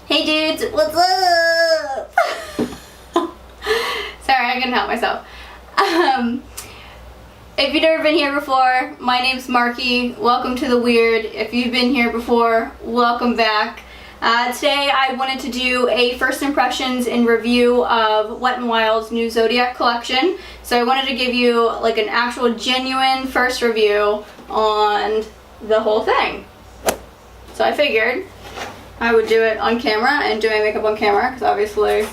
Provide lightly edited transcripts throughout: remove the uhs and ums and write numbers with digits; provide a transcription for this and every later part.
Hey dudes, what's up? Sorry, I couldn't help myself. If you've never been here before, my name's Markie. Welcome to the Weird. If you've been here before, welcome back. Today I wanted to do a first impressions and review of Wet n Wild's new Zodiac collection. So I wanted to give you like an actual genuine first review on the whole thing. So I figured I would do it on camera and do my makeup on camera because obviously,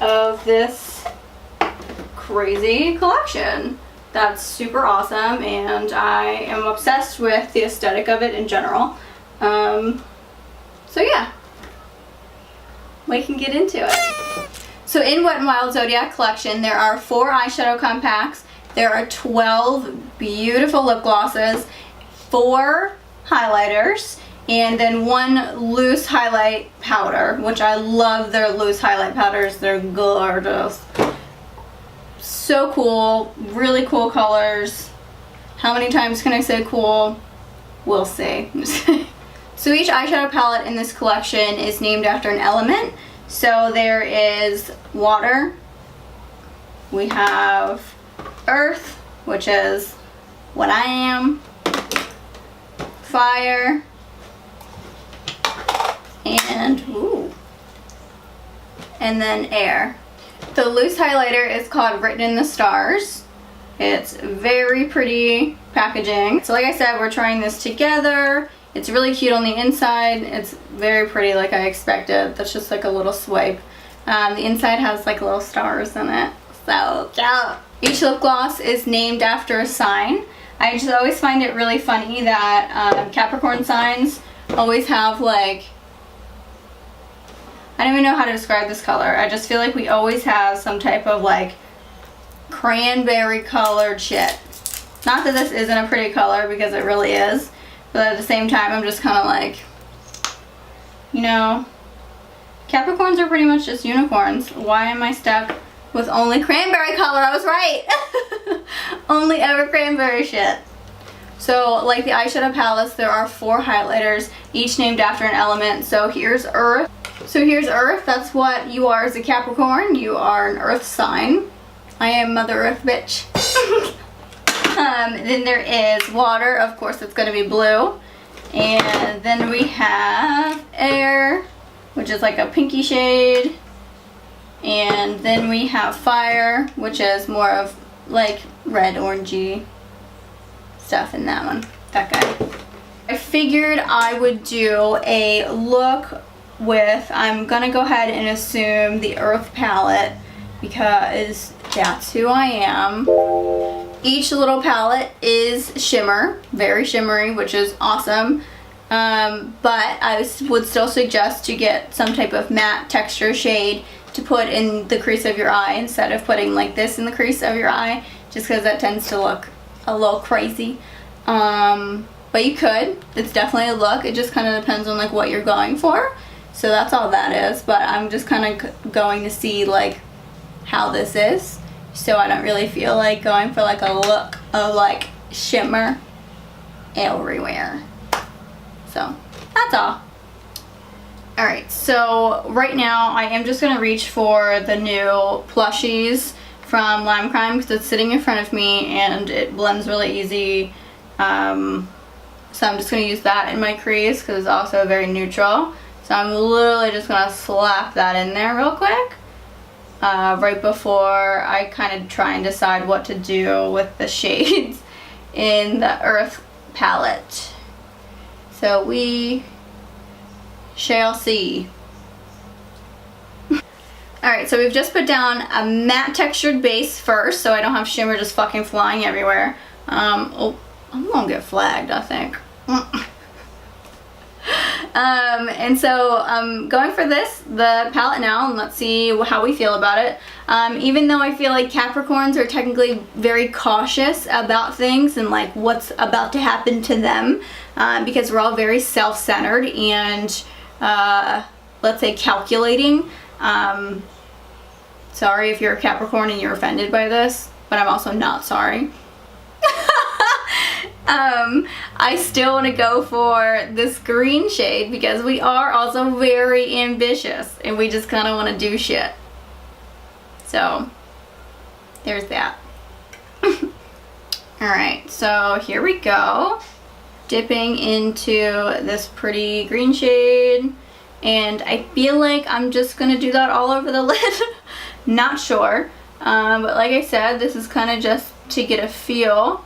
of this crazy collection that's super awesome, and I am obsessed with the aesthetic of it in general. So yeah, we can get into it. So in Wet n Wild Zodiac collection, there are 4 eyeshadow compacts, there are 12 beautiful lip glosses, 4 highlighters, and then 1 loose highlight powder, which I love their loose highlight powders. They're gorgeous. So cool, really cool colors. How many times can I say cool? We'll see. So each eyeshadow palette in this collection is named after an element. So there is water, we have earth, which is what I am, fire, and then air. The loose highlighter is called Written in the Stars. It's very pretty packaging. So like I said, we're trying this together. It's really cute on the inside. It's very pretty like I expected. That's just like a little swipe. The inside has like little stars in it. So cute. Each lip gloss is named after a sign. I just always find it really funny that Capricorn signs always have like, I don't even know how to describe this color. I just feel like we always have some type of like cranberry colored shit. Not that this isn't a pretty color, because it really is, but at the same time I'm just kind of like, you know, Capricorns are pretty much just unicorns. Why am I stuck with only cranberry color? I was right. Only ever cranberry shit. So like the eyeshadow palettes, there are 4 highlighters, each named after an element. So here's earth. That's what you are as a Capricorn. You are an earth sign. I am Mother Earth, bitch. Then there is water. Of course it's going to be blue. And then we have air, which is like a pinky shade. And then we have fire, which is more of like red orangey stuff in that one. That guy. I figured I would do a look with, I'm gonna go ahead and assume the earth palette because that's who I am. Each little palette is shimmer, very shimmery, which is awesome. But I would still suggest to get some type of matte texture shade to put in the crease of your eye instead of putting like this in the crease of your eye, just because that tends to look a little crazy. But you could. It's definitely a look. It just kind of depends on like what you're going for. So that's all that is. But I'm just kind of going to see like how this is. So I don't really feel like going for like a look of like shimmer everywhere. So that's all. Alright, so right now I am just going to reach for the new plushies from Lime Crime because it's sitting in front of me and it blends really easy. So I'm just going to use that in my crease because it's also very neutral. So I'm literally just going to slap that in there real quick. Right before I kind of try and decide what to do with the shades in the Earth palette. So we shall see. Alright, so we've just put down a matte textured base first, so I don't have shimmer just fucking flying everywhere. Oh, I'm gonna get flagged, I think. And so I'm going for the palette now, and let's see how we feel about it. Even though I feel like Capricorns are technically very cautious about things and like what's about to happen to them, because we're all very self-centered and let's say calculating. Sorry if you're a Capricorn and you're offended by this, but I'm also not sorry. I still want to go for this green shade because we are also very ambitious and we just kind of want to do shit. So there's that. Alright, so here we go. Dipping into this pretty green shade. And I feel like I'm just going to do that all over the lid. Not sure. But like I said, this is kind of just to get a feel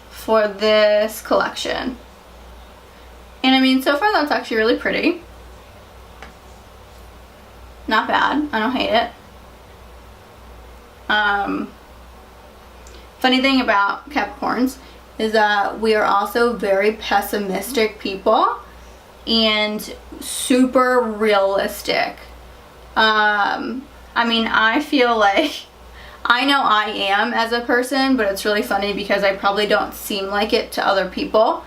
for this collection. And I mean, so far that's actually really pretty. Not bad. I don't hate it. Funny thing about Capricorns is that we are also very pessimistic people and super realistic. I mean, I feel like I know I am as a person, but it's really funny because I probably don't seem like it to other people,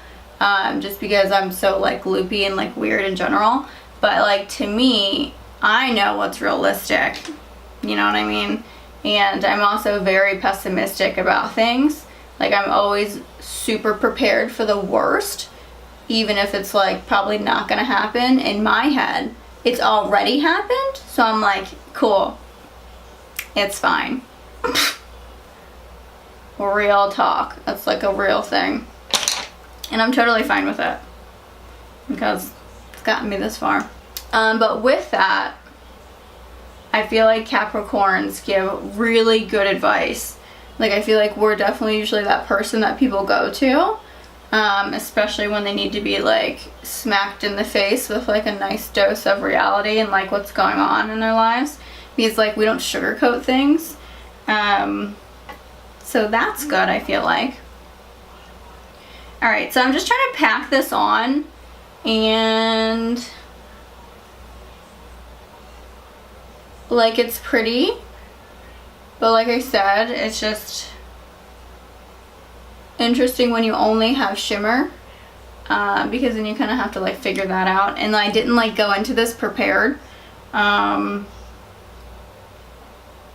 just because I'm so like loopy and like weird in general. But like to me, I know what's realistic, you know what I mean? And I'm also very pessimistic about things. Like I'm always super prepared for the worst, even if it's like probably not gonna happen. In my head, it's already happened, so I'm like, cool, it's fine. Real talk. That's like a real thing. And I'm totally fine with it because it's gotten me this far. But with that, I feel like Capricorns give really good advice. Like I feel like we're definitely usually that person that people go to, especially when they need to be like smacked in the face with like a nice dose of reality and like what's going on in their lives, because like we don't sugarcoat things. So that's good, I feel like. Alright, so I'm just trying to pack this on, and like it's pretty, but like I said, it's just interesting when you only have shimmer, because then you kind of have to like figure that out. And I didn't like go into this prepared,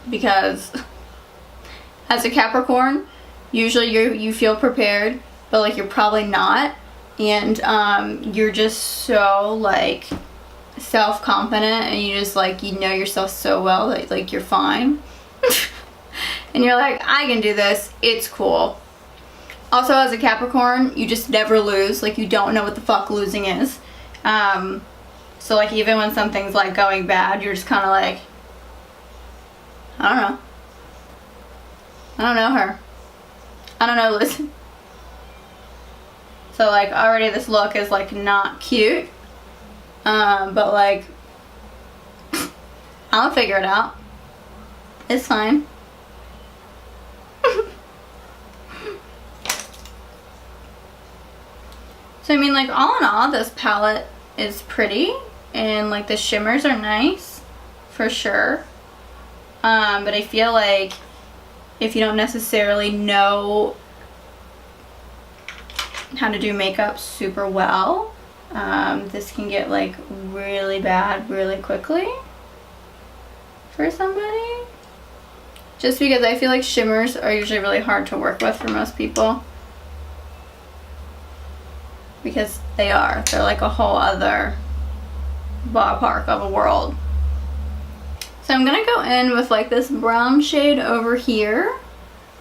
because as a Capricorn, usually you feel prepared, but like you're probably not, and you're just so like self-confident, and you just like, you know yourself so well that like you're fine. And you're like, I can do this, it's cool. Also, as a Capricorn, you just never lose. Like you don't know what the fuck losing is. So like even when something's like going bad, you're just kind of like, I don't know. I don't know her. I don't know Liz. So like already this look is like not cute. But like, I'll figure it out. It's fine. So I mean, like all in all, this palette is pretty, and like the shimmers are nice for sure. But I feel like if you don't necessarily know how to do makeup super well, this can get like really bad really quickly for somebody. Just because I feel like shimmers are usually really hard to work with for most people. Because they're like a whole other ballpark of a world. So I'm gonna go in with like this brown shade over here,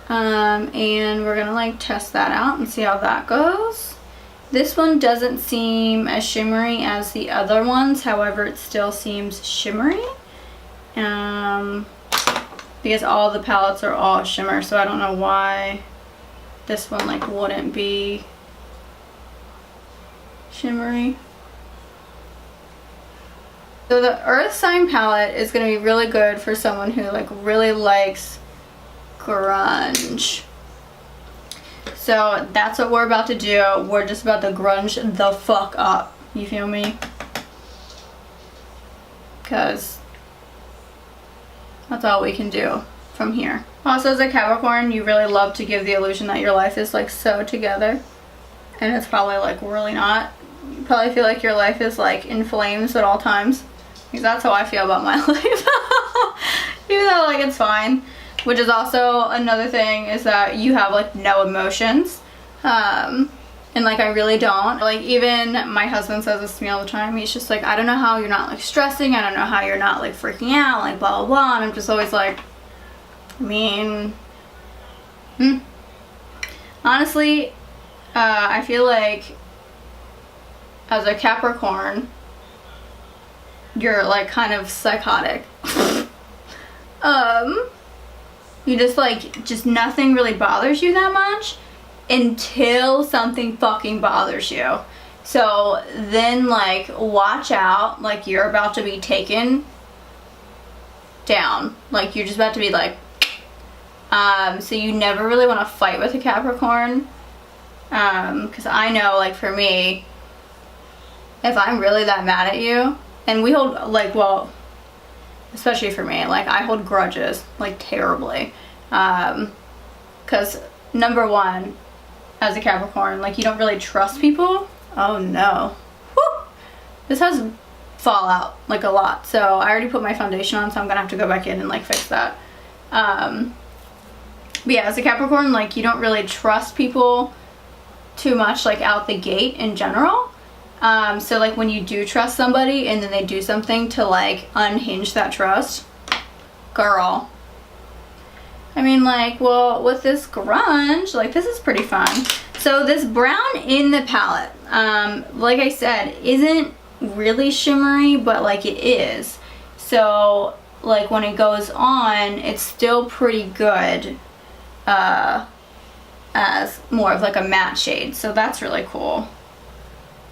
and we're gonna like test that out and see how that goes. This one doesn't seem as shimmery as the other ones, however it still seems shimmery, because all the palettes are all shimmer, so I don't know why this one like wouldn't be shimmery. So the Earth Sign palette is going to be really good for someone who like really likes grunge. So that's what we're about to do. We're just about to grunge the fuck up. You feel me? Because that's all we can do from here. Also, as a Capricorn, you really love to give the illusion that your life is like so together. And it's probably like really not. You probably feel like your life is like in flames at all times. Because that's how I feel about my life. Even though like it's fine. Which is also another thing, is that you have like no emotions. And like I really don't. Like even my husband says this to me all the time. He's just like, I don't know how you're not like stressing. I don't know how you're not like freaking out, like blah blah blah. And I'm just always like, I mean, honestly, I feel like as a Capricorn, you're like kind of psychotic. You just nothing really bothers you that much until something fucking bothers you. So then like watch out, like you're about to be taken down. Like you're just about to be like, so you never really want to fight with a Capricorn. Because I know, like for me, if I'm really that mad at you, and we hold, like, well, especially for me, like I hold grudges like terribly. Because number one, as a Capricorn, like you don't really trust people. Oh no. Whew. This has fallout like a lot. So I already put my foundation on, so I'm gonna have to go back in and like fix that. But yeah, as a Capricorn, like you don't really trust people too much like out the gate in general. So like when you do trust somebody and then they do something to like unhinge that trust, girl. I mean, like, well, with this grunge, like this is pretty fun. So this brown in the palette, like I said, isn't really shimmery, but like it is. So like when it goes on, it's still pretty good as more of like a matte shade. So that's really cool,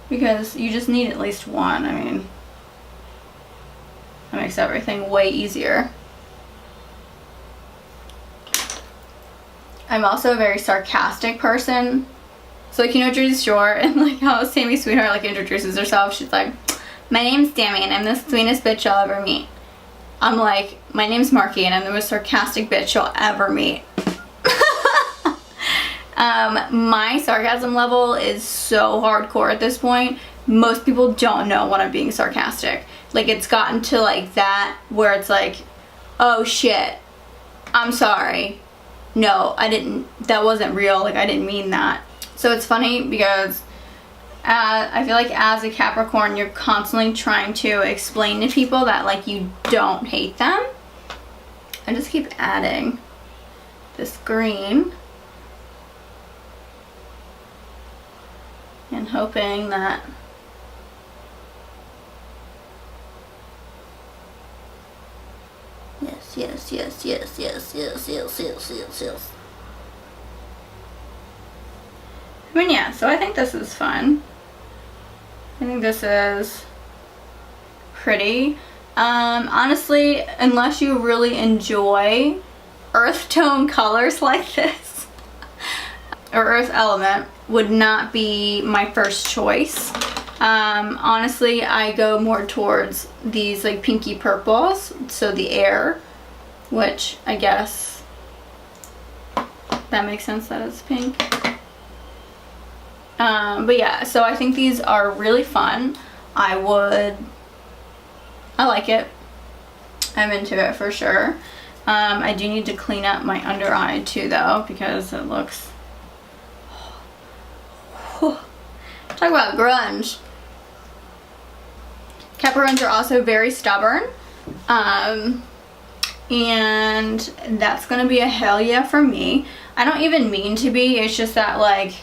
because you just need at least one. I mean, that makes everything way easier. I'm also a very sarcastic person. So like, you know, Jersey Shore, and like how Sammy Sweetheart like introduces herself. She's like, my name's Sammy and I'm the sweetest bitch you'll ever meet. I'm like, my name's Markie and I'm the most sarcastic bitch you'll ever meet. My sarcasm level is so hardcore at this point. Most people don't know when I'm being sarcastic. Like it's gotten to like that where it's like, oh shit, I'm sorry. No, I didn't, that wasn't real, like I didn't mean that. So it's funny because I feel like as a Capricorn, you're constantly trying to explain to people that like you don't hate them. I just keep adding this green and hoping that yes. I mean, yeah, so I think this is fun. I think this is pretty. Honestly, unless you really enjoy earth tone colors like this, or earth element, would not be my first choice. Honestly, I go more towards these like pinky purples, so the air, which I guess that makes sense that it's pink. But yeah, so I think these are really fun. I like it. I'm into it for sure. I do need to clean up my under eye too though, because it looks, talk about grunge. Capricorns are also very stubborn, and that's gonna be a hell yeah for me. I don't even mean to be, it's just that like,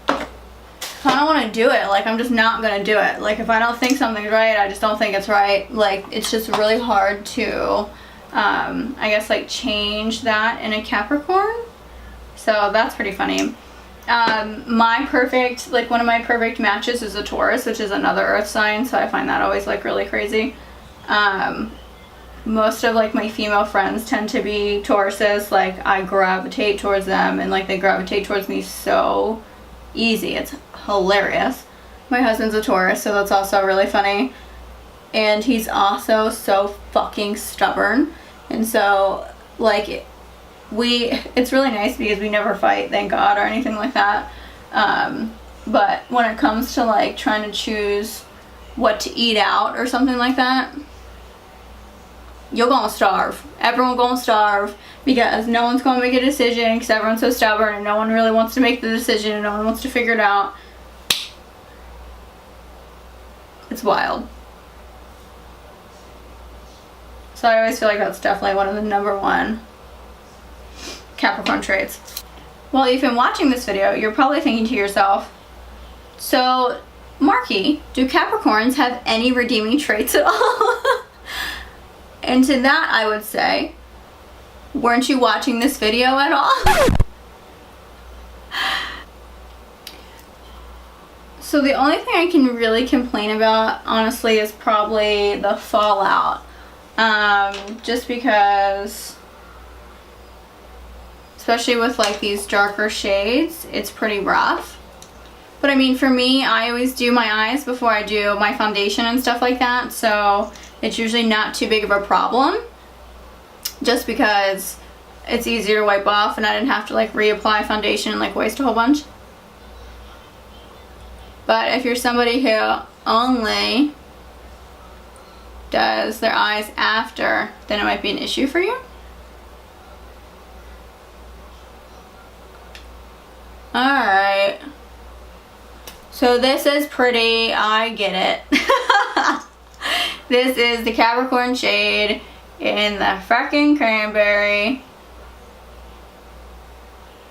if I don't want to do it, like I'm just not gonna do it. Like if I don't think something's right, I just don't think it's right. Like it's just really hard to, I guess like change that in a Capricorn. So that's pretty funny. My perfect, like one of my perfect matches is a Taurus, which is another earth sign, so I find that always like really crazy. Most of like my female friends tend to be Tauruses. Like I gravitate towards them and like they gravitate towards me so easy. It's hilarious. My husband's a Taurus, so that's also really funny. And he's also so fucking stubborn. And so like it's really nice because we never fight, thank God, or anything like that. But when it comes to like trying to choose what to eat out or something like that, you're gonna starve. Everyone gonna starve because no one's gonna make a decision because everyone's so stubborn and no one really wants to make the decision and no one wants to figure it out. It's wild. So I always feel like that's definitely one of the #1 Capricorn traits. Well, if you've been watching this video, you're probably thinking to yourself, so Markie, do Capricorns have any redeeming traits at all? And to that I would say, weren't you watching this video at all? So the only thing I can really complain about, honestly, is probably the fallout. Just because, especially with like these darker shades, it's pretty rough. But I mean, for me, I always do my eyes before I do my foundation and stuff like that, so it's usually not too big of a problem. Just because it's easier to wipe off and I didn't have to like reapply foundation and like waste a whole bunch. But if you're somebody who only does their eyes after, then it might be an issue for you. Alright. So this is pretty, I get it. This is the Capricorn shade in the frickin' cranberry.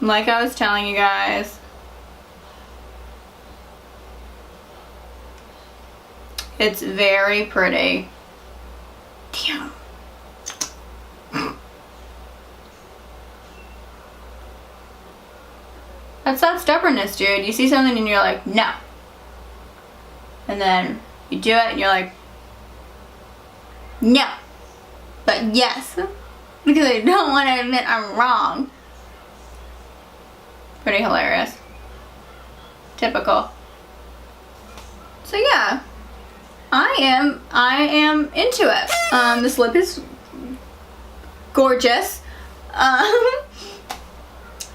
Like I was telling you guys. It's very pretty. Damn. That's that stubbornness, dude. You see something and you're like, no. And then you do it and you're like, no. But yes. Because I don't want to admit I'm wrong. Pretty hilarious. Typical. So yeah. I am into it. This lip is gorgeous.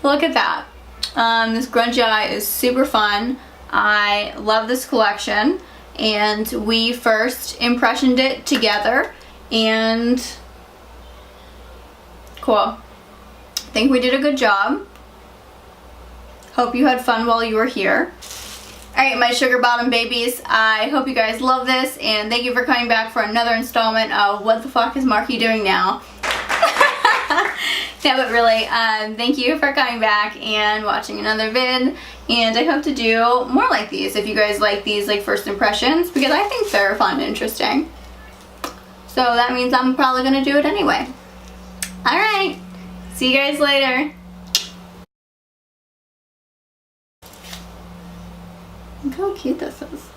Look at that. This grungy eye is super fun. I love this collection, and we first impressioned it together, and cool. I think we did a good job. Hope you had fun while you were here. Alright, my sugar bottom babies, I hope you guys love this, and thank you for coming back for another installment of What the Fuck is Markie Doing Now? Yeah, but really, thank you for coming back and watching another vid, and I hope to do more like these if you guys like these like first impressions, because I think they're fun and interesting. So that means I'm probably going to do it anyway. Alright, see you guys later. Look how cute this is.